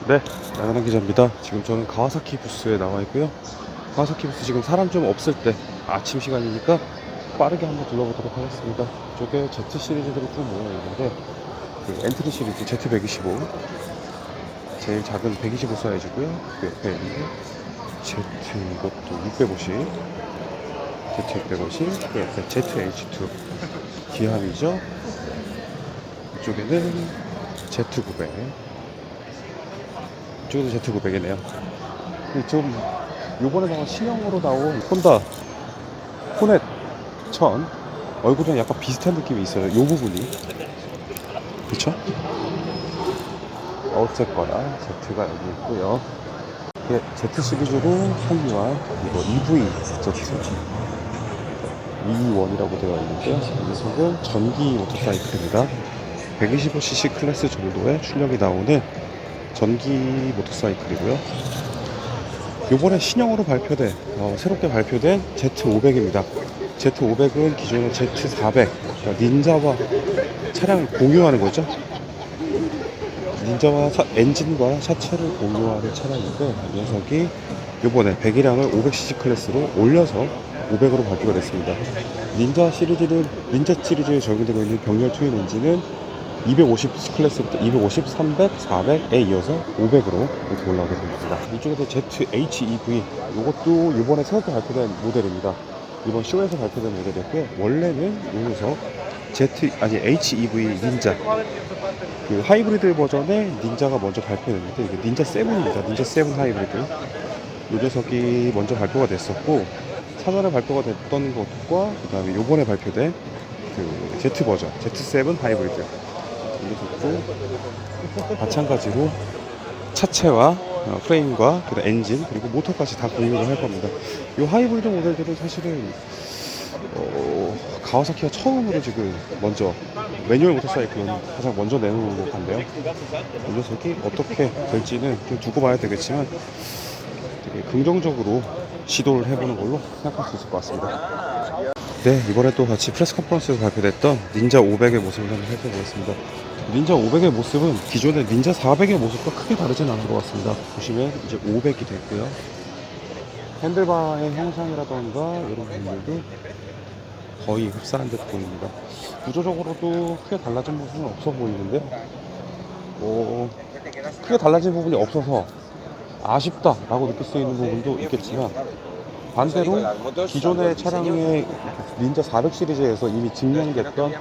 네, 나가는 기자입니다. 지금 저는 가와사키 부스에 나와 있고요. 가와사키 부스 지금 사람 좀 없을 때 아침 시간이니까 빠르게 한번 둘러보도록 하겠습니다. 이쪽에 Z 시리즈들이 쭉 모여 있는데 그 엔트리 시리즈 Z125 제일 작은 125 사이즈고요. 그 옆에 있는 Z 이것도 650 Z650 그 옆에 ZH2 기함이죠. 이쪽에는 Z900 이쪽에도 Z900이네요. 좀 요번에 나온 신형으로 나온 혼다 호넷 1000 얼굴이랑 약간 비슷한 느낌이 있어요. 요 부분이 그쵸? 어쨌거나 Z가 여기 있고요. 이게 Z 시리즈로 한류와 이거 EV Z E1이라고 되어 있는데요. 이 녀석은 전기 모터사이클입니다. 125cc 클래스 정도의 출력이 나오는 전기 모터사이클이고요. 요번에 신형으로 발표된 새롭게 발표된 Z500입니다. Z500은 기존의 Z400 그러니까 닌자와 차량을 공유하는 거죠. 닌자와 엔진과 차체를 공유하는 차량인데 이 녀석이 요번에 배기량을 500cc 클래스로 올려서 500으로 발표가 됐습니다. 닌자 시리즈에 적용되고 있는 병렬 트윈 엔진은 250 클래스부터 250, 300, 400에 이어서 500으로 이렇게 올라오게 됩니다. 이쪽에서 ZHEV 이것도 이번에 새롭게 발표된 모델입니다. 이번 쇼에서 발표된 모델이었고요. 원래는 여기서 HEV 닌자 그 하이브리드 버전의 닌자가 먼저 발표됐는데 이게 닌자 7입니다. 닌자 7 하이브리드 이 녀석이 먼저 발표가 됐었고 사전에 발표가 됐던 것과 그 다음에 요번에 발표된 그 Z 버전 Z7 하이브리드 이것도 마찬가지로 차체와 프레임과 그다음 엔진 그리고 모터까지 다 공유를 할 겁니다. 이 하이브리드 모델들은 사실은 가와사키가 처음으로 지금 먼저 매뉴얼 모터사이클은 가장 먼저 내놓은 건데요. 이 녀석이 어떻게 될지는 좀 두고 봐야 되겠지만 되게 긍정적으로 시도를 해보는 걸로 생각할 수 있을 것 같습니다. 네, 이번에 또 같이 프레스 컨퍼런스에서 발표됐던 닌자 500의 모습을 한번 살펴보겠습니다. 닌자 500의 모습은 기존의 닌자 400의 모습과 크게 다르진 않은 것 같습니다. 보시면 이제 500이 됐고요. 핸들바의 형상이라던가 이런 부분들도 거의 흡사한 듯 보입니다. 구조적으로도 크게 달라진 부분은 없어 보이는데요. 크게 달라진 부분이 없어서 아쉽다라고 느낄 수 있는 부분도 있겠지만 반대로 기존의 차량의 닌자 400 시리즈에서 이미 증명됐던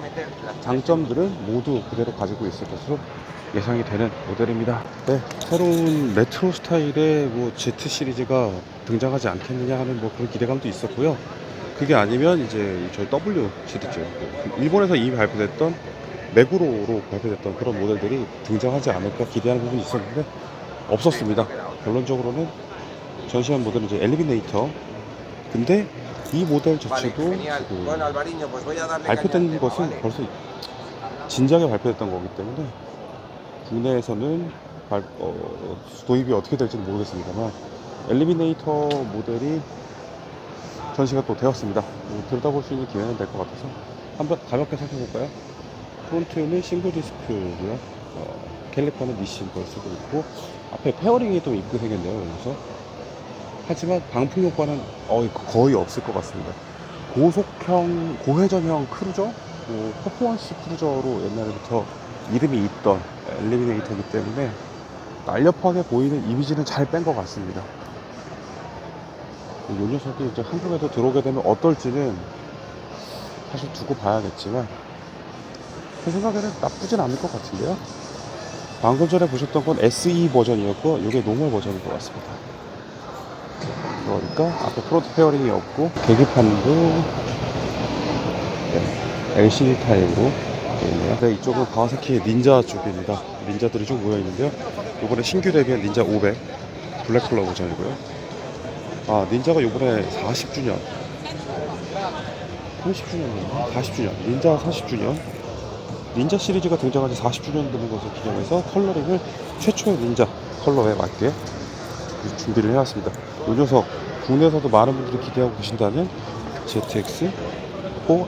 장점들은 모두 그대로 가지고 있을 것으로 예상이 되는 모델입니다. 네, 새로운 레트로 스타일의 Z 시리즈가 등장하지 않겠느냐 하는 그런 기대감도 있었고요. 그게 아니면 이제 저희 W 시리즈, 일본에서 이미 발표됐던 메구로로 발표됐던 그런 모델들이 등장하지 않을까 기대하는 부분이 있었는데 없었습니다. 결론적으로는 전시한 모델은 이제 엘리미네이터. 근데 이 모델 자체도 발표된 것은 벌써 진작에 발표됐던 거기 때문에 국내에서는 도입이 어떻게 될지는 모르겠습니다만 엘리미네이터 모델이 전시가 또 되었습니다. 들여다볼 수 있는 기회는 될 것 같아서 한번 가볍게 살펴볼까요? 프론트는 싱글 디스크고요. 캘리퍼는 니신 걸 쓰고 있고 앞에 페어링이 좀 이쁘게 생겼네요. 그래서 하지만 방풍 효과는 거의 없을 것 같습니다. 고회전형 크루저, 퍼포먼스 크루저로 옛날부터 이름이 있던 엘리미네이터이기 때문에 날렵하게 보이는 이미지는 잘 뺀 것 같습니다. 이 녀석이 이제 한국에도 들어오게 되면 어떨지는 사실 두고 봐야겠지만 제 생각에는 나쁘진 않을 것 같은데요. 방금 전에 보셨던 건 SE 버전이었고 이게 노멀 버전인 것 같습니다. 그러니까 앞에 프론트 페어링이 없고 계기판도 LCD 타입으로 되어 있네요. 네, 이쪽은 가와사키의 닌자 쪽입니다. 닌자들이 좀 모여 있는데요. 이번에 신규 데뷔한 닌자 500 블랙 컬러 버전이고요. 닌자가 이번에 40주년 30주년이나 40주년 닌자 40주년 닌자 시리즈가 등장한 지 40주년 되는 것을 기념해서 컬러링을 최초의 닌자 컬러에 맞게 준비를 해왔습니다. 이 녀석 국내에서도 많은 분들이 기대하고 계신다는 ZX4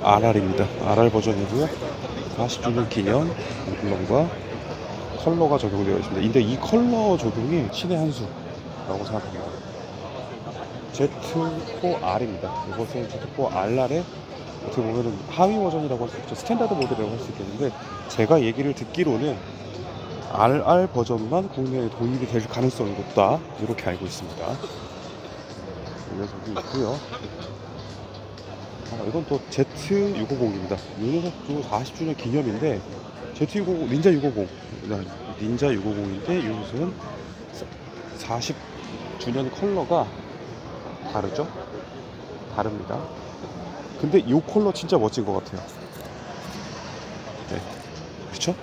RR입니다. RR 버전이고요. 40주년 기념 엠블럼과 컬러가 적용되어 있습니다. 근데 이 컬러 적용이 신의 한 수라고 생각합니다. Z4R입니다. 이것은 Z4RR의 어떻게 보면은 하위 버전이라고 할 수 있죠. 스탠다드 모델이라고 할 수 있겠는데, 제가 얘기를 듣기로는 RR 버전만 국내에 도입이 될 가능성이 높다, 이렇게 알고 있습니다. 이 녀석이 있고요. 이건 또 Z650입니다. 이 녀석도 40주년 기념인데, Z650, 닌자 650, 닌자 650인데 이 녀석은 40주년 컬러가 다르죠? 다릅니다. 근데 이 컬러 진짜 멋진 것 같아요. 네, 그쵸?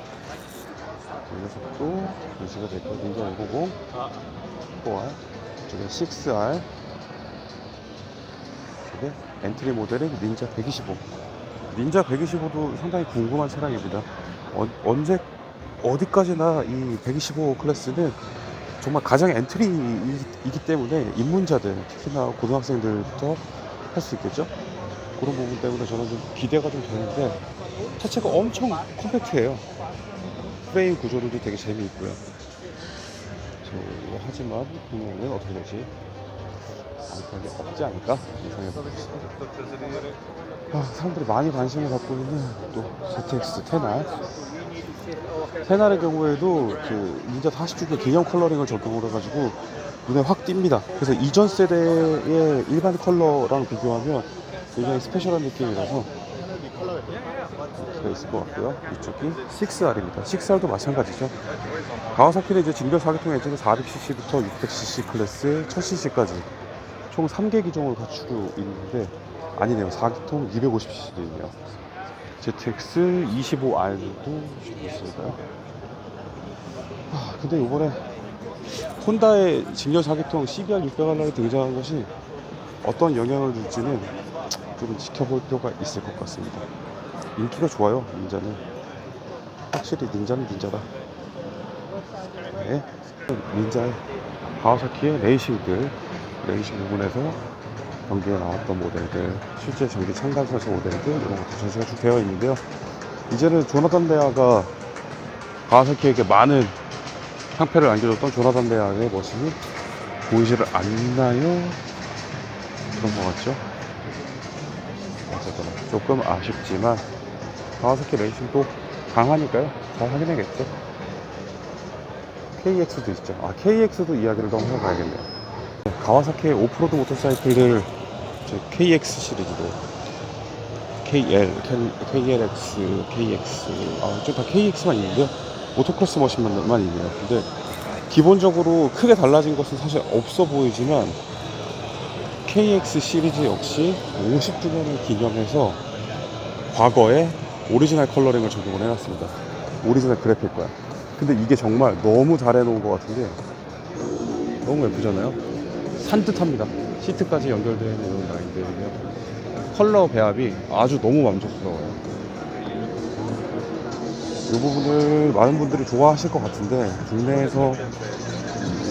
이 녀석도 유지가 됐고, 닌자 650, 4R, 이쪽에 6R, 이쪽에 엔트리 모델은 닌자 125. 닌자 125도 상당히 궁금한 차량입니다. 언제 어디까지나 이 125 클래스는 정말 가장 엔트리이기 때문에 입문자들, 특히나 고등학생들부터 할 수 있겠죠? 그런 부분 때문에 저는 좀 기대가 좀 되는데, 차체가 엄청 컴팩트해요. 프레임 구조들도 되게 재미있고요. 하지만 분명히 어떻게 되지? 안타깝게 없지 않을까 예상해보겠습니다. 사람들이 많이 관심을 갖고 있는 또 ZX 테날. 테날의 경우에도 그 닌자 40주년 기념 컬러링을 적용을 해가지고 눈에 확 띕니다. 그래서 이전 세대의 일반 컬러랑 비교하면 굉장히 스페셜한 느낌이라서 있을 것 같고요. 이쪽이 6R입니다. 6R도 마찬가지죠. 가와사키는 이제 직렬 4기통 엔진은 400cc부터 600cc 클래스 1000cc까지 총 3개 기종을 갖추고 있는데, 아니네요. 4기통 250cc도 있네요. ZX 25R도 있으니까요. 근데 이번에 혼다의 직렬 4기통 CBR 600R이 등장한 것이 어떤 영향을 줄지는 좀 지켜볼 필요가 있을 것 같습니다. 인기가 좋아요, 닌자는. 확실히 닌자는 닌자다. 네. 닌자의 가와사키의 레이싱 부분에서 경기에 나왔던 모델들, 실제 전기 첨단 설치 모델들, 이런 것도 전시가 쭉 되어 있는데요. 이제는 조나단 데아가 가와사키에게 많은 상패를 안겨줬던 조나단 데아의 모습이 보이지를 않나요? 그런 것 같죠? 어쨌든 조금 아쉽지만 가와사키 레이싱도 강하니까요. 잘 확인해야겠죠. KX도 있죠. KX도 이야기를 더 해봐야겠네요. 가와사키의 오프로드 모터사이클들 KX 시리즈도 KLX, KX, 좀 다 KX만 있는데요. 모토크로스 머신만 있네요. 근데 기본적으로 크게 달라진 것은 사실 없어 보이지만, KX 시리즈 역시 50주년을 기념해서 과거에 오리지널 컬러링을 적용을 해놨습니다. 오리지널 그래픽과. 근데 이게 정말 너무 잘 해놓은 것 같은데 너무 예쁘잖아요. 산뜻합니다. 시트까지 연결되어 있는 이런 라인들이며 컬러 배합이 아주 너무 만족스러워요. 이 부분을 많은 분들이 좋아하실 것 같은데, 국내에서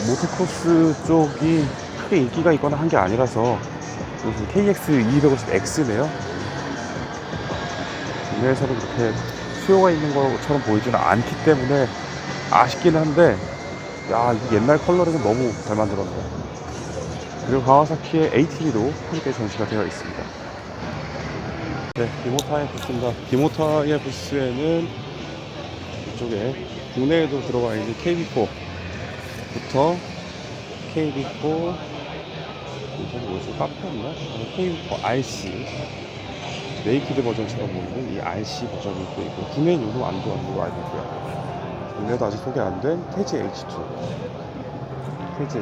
모토크로스 쪽이 크게 인기가 있거나 한 게 아니라서, KX250X네요. 국내에서는 그렇게 수요가 있는 것처럼 보이지는 않기 때문에 아쉽긴 한데, 이 옛날 컬러링은 너무 잘 만들었네요. 그리고 가와사키의 ATV도 함께 전시가 되어 있습니다. 네, 기모타의 부스입니다. 기모타의 부스에는 이쪽에 국내에도 들어와 있는 KB4부터 KB4, 이건 뭐지? 카페였나? KB4 RC 네이키드 버전처럼 보이는 이 RC 버전이 또 있고, 국내에는 안 들어온 걸로 알고 있고요. 국내에도 아직 소개 안 된 태지 H2, 그리고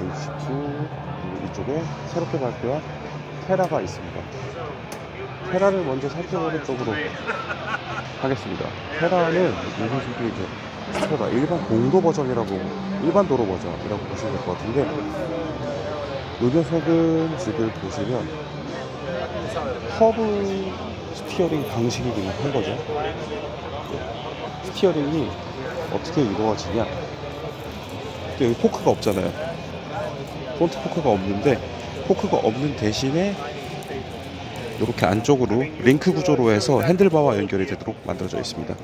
이쪽에 새롭게 발표한 테라가 있습니다. 테라를 먼저 살펴보는 쪽으로 하겠습니다. 테라는 이것이 이제 스트라다 일반 공도 버전이라고, 일반 도로 버전이라고 보시면 될 것 같은데, 이 녀석은 지금 보시면 커브 스티어링 방식이긴 한 거죠. 스티어링이 어떻게 이루어지냐, 또 여기 포크가 없잖아요. 프론트 포크가 없는데, 포크가 없는 대신에 이렇게 안쪽으로 링크 구조로 해서 핸들바와 연결이 되도록 만들어져 있습니다.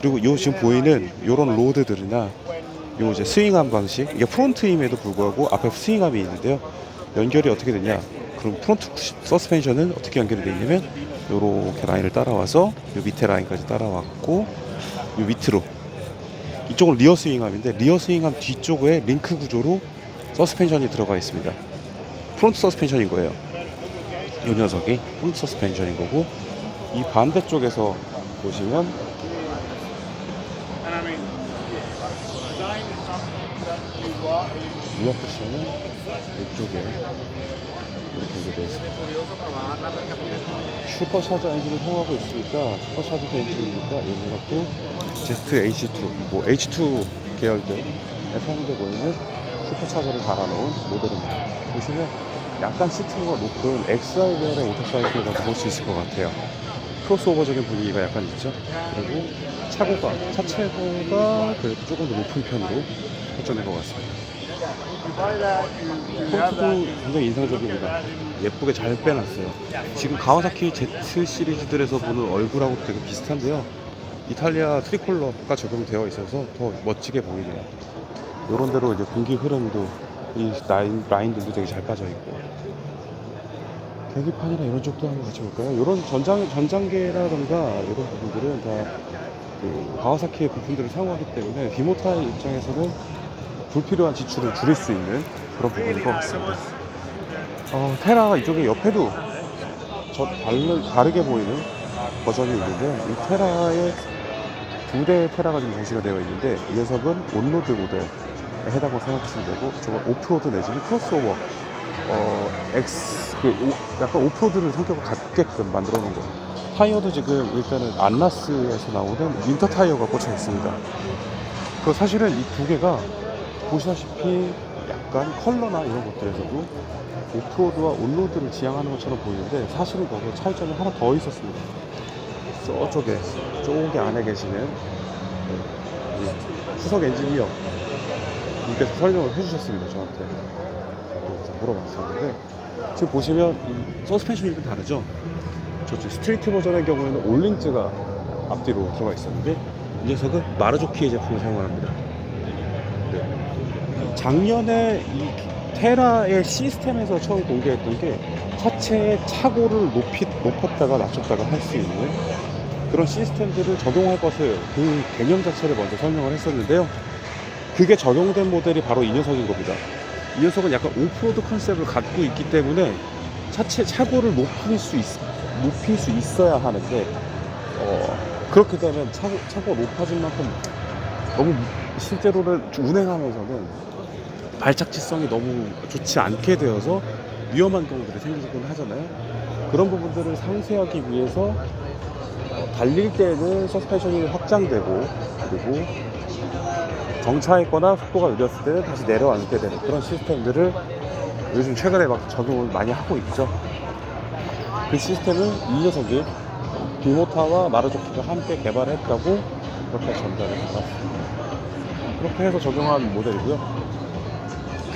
그리고 요 지금 보이는 요런 로드들이나 요 이제 스윙암 방식, 이게 프론트임에도 불구하고 앞에 스윙암이 있는데요. 연결이 어떻게 되냐? 그럼 프론트 서스펜션은 어떻게 연결이 되어 있냐면 요렇게 라인을 따라와서 요 밑에 라인까지 따라왔고 요 밑으로 이쪽은 리어 스윙암인데 리어 스윙암 뒤쪽에 링크 구조로 서스펜션이 들어가 있습니다. 프론트 서스펜션인 거예요. 이 녀석이 프론트 서스펜션인 거고, 이 반대쪽에서 보시면 리어 쿠션은 이쪽에 이렇게 연결되어 있습니다. 슈퍼차저 엔진을 사용하고 있으니까 슈퍼차저 엔진이니까 얘네가 ZH2, 뭐 H2 계열들에 사용되고 있는 슈퍼차저를 달아놓은 모델입니다. 보시면 약간 시트가 높은 XR 계열의 모터사이클이라고 볼 수 있을 것 같아요. 크로스오버적인 분위기가 약간 있죠. 그리고 차체가 그래도 조금 더 높은 편으로 설정된 것 같습니다. 폰트도 굉장히 인상적입니다. 예쁘게 잘 빼놨어요. 지금 가와사키 Z 시리즈들에서 보는 얼굴하고 되게 비슷한데요. 이탈리아 트리콜러가 적용되어 있어서 더 멋지게 보이네요. 이런 데로 이제 공기 흐름도 이 라인들도 되게 잘 빠져 있고, 계기판이나 이런 쪽도 한번 같이 볼까요? 이런 전장계라던가 이런 부분들은 다 그 가와사키의 부품들을 사용하기 때문에 비모타의 입장에서는 불필요한 지출을 줄일 수 있는 그런 부분인 것 같습니다. 테라 이쪽에 옆에도 다르게 보이는 버전이 있는데, 이 테라에 두 대의 테라가 지금 전시가 되어 있는데, 이 녀석은 온로드 모델에 해당을 생각하시면 되고, 저건 오프로드 내지는 크로스오버 약간 오프로드를 성격을 갖게끔 만들어 놓은 거예요. 타이어도 지금 일단은 안라스에서 나오는 윈터 타이어가 꽂혀 있습니다. 그 사실은 이 두 개가 보시다시피 약간 컬러나 이런 것들에서도 오프로드와 온로드를 지향하는 것처럼 보이는데, 사실은 거기에 차이점이 하나 더 있었습니다. 저쪽에 안에 계시는 수석 엔지니어 님께서 설명을 해주셨습니다. 저한테 그래서 물어봤었는데, 지금 보시면 이 서스펜션이 좀 다르죠. 저쪽 스트리트 버전의 경우에는 올링즈가 앞뒤로 들어가 있었는데, 이 녀석은 마르조키의 제품을 사용합니다. 작년에 이 테라의 시스템에서 처음 공개했던 게 차체의 차고를 높였다가 낮췄다가 할 수 있는 그런 시스템들을 적용할 것을, 그 개념 자체를 먼저 설명을 했었는데요. 그게 적용된 모델이 바로 이 녀석인 겁니다. 이 녀석은 약간 오프로드 컨셉을 갖고 있기 때문에 차체 차고를 높일 수 있어야 하는데, 그렇게 되면 차고가 높아진 만큼 너무 실제로는 운행하면서는 발착지성이 너무 좋지 않게 되어서 위험한 경우들이 생기곤 하잖아요. 그런 부분들을 상쇄하기 위해서 달릴 때는 서스펜션이 확장되고, 그리고 정차했거나 속도가 느렸을 때는 다시 내려앉게 되는 그런 시스템들을 요즘 최근에 막 적용을 많이 하고 있죠. 그 시스템을 이 녀석이 비모타와 마르조키가 함께 개발했다고 그렇게 전달을 받았습니다. 그렇게 해서 적용한 모델이고요.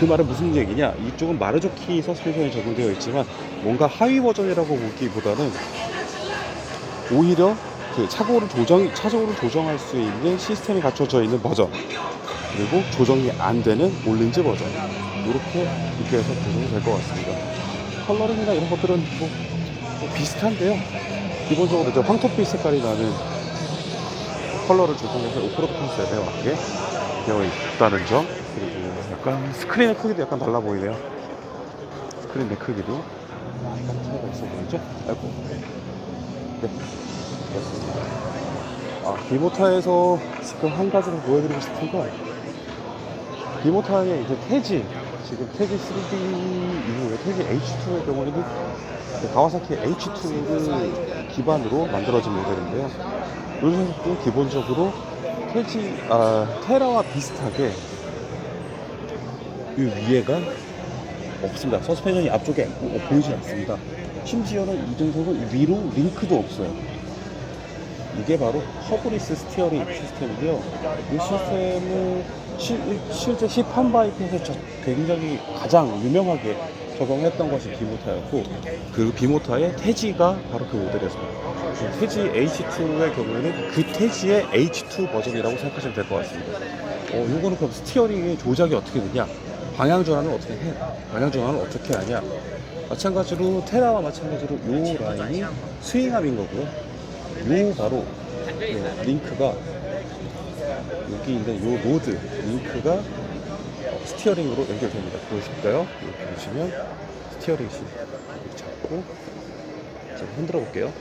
그 말은 무슨 얘기냐? 이쪽은 마르조키 서스펜션이 적용되어 있지만 뭔가 하위 버전이라고 보기보다는 오히려 그 차고를 조정할 수 있는 시스템이 갖춰져 있는 버전, 그리고 조정이 안 되는 올린즈 버전, 이렇게 비교해서 구성이 될 것 같습니다. 컬러링이나 이런 것들은 뭐 비슷한데요. 기본적으로 이제 황토빛 색깔이 나는 컬러를 조정해서 오프로드 컨셉에 맞게 되어 있다는 점, 그리고 약간 스크린의 크기도 약간 달라 보이네요. 스크린의 크기도 약간 차이가 있어 보이죠? 아이고. 네, 그렇습니다. 비모타에서 지금 한 가지를 보여드리고 싶은 건, 비모타의 이제 태지, 지금 태지 3D 이후에 태지 H2의 경우에는 가와사키 H2를 기반으로 만들어진 모델인데요. 이 녀석도 기본적으로 테라와 비슷하게 이 위에가 없습니다. 서스펜션이 앞쪽에 보이지 않습니다. 심지어는 이 녀석은 위로 링크도 없어요. 이게 바로 허브리스 스티어링 시스템인데요. 이 시스템은 실제 C1 바이크에서 굉장히 가장 유명하게 적용했던 것이 비모타였고, 그 비모타의 태지가 바로 그 모델이었습니다. 그 태지 H2의 경우에는 그 태지의 H2 버전이라고 생각하시면 될 것 같습니다. 요거는 그럼 스티어링의 조작이 어떻게 되냐? 방향 전환을 어떻게 해? 방향 전환을 어떻게 하냐? 마찬가지로 테라와 마찬가지로 요 라인이 스윙암인 거고요. 요 바로 요 링크가 여기 있는 요 노드 링크가 스티어링으로 연결됩니다. 보실까요? 이렇게 보시면 스티어링 실 이렇게 잡고 좀 흔들어 볼게요.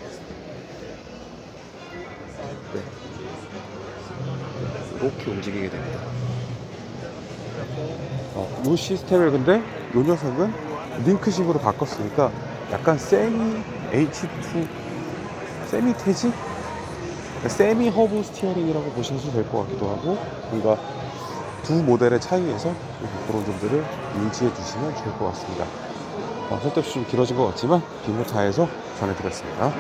네. 이렇게 움직이게 됩니다. 이 시스템을 근데 이 녀석은 링크식으로 바꿨으니까 약간 세미 H2 세미 태지? 세미 허브 스티어링이라고 보셔도 될 것 같기도 하고, 뭔가 두 모델의 차이에서 그런 점들을 인지해 주시면 좋을 것 같습니다. 쓸데없이 좀 길어진 것 같지만 비모타에서 전해드렸습니다.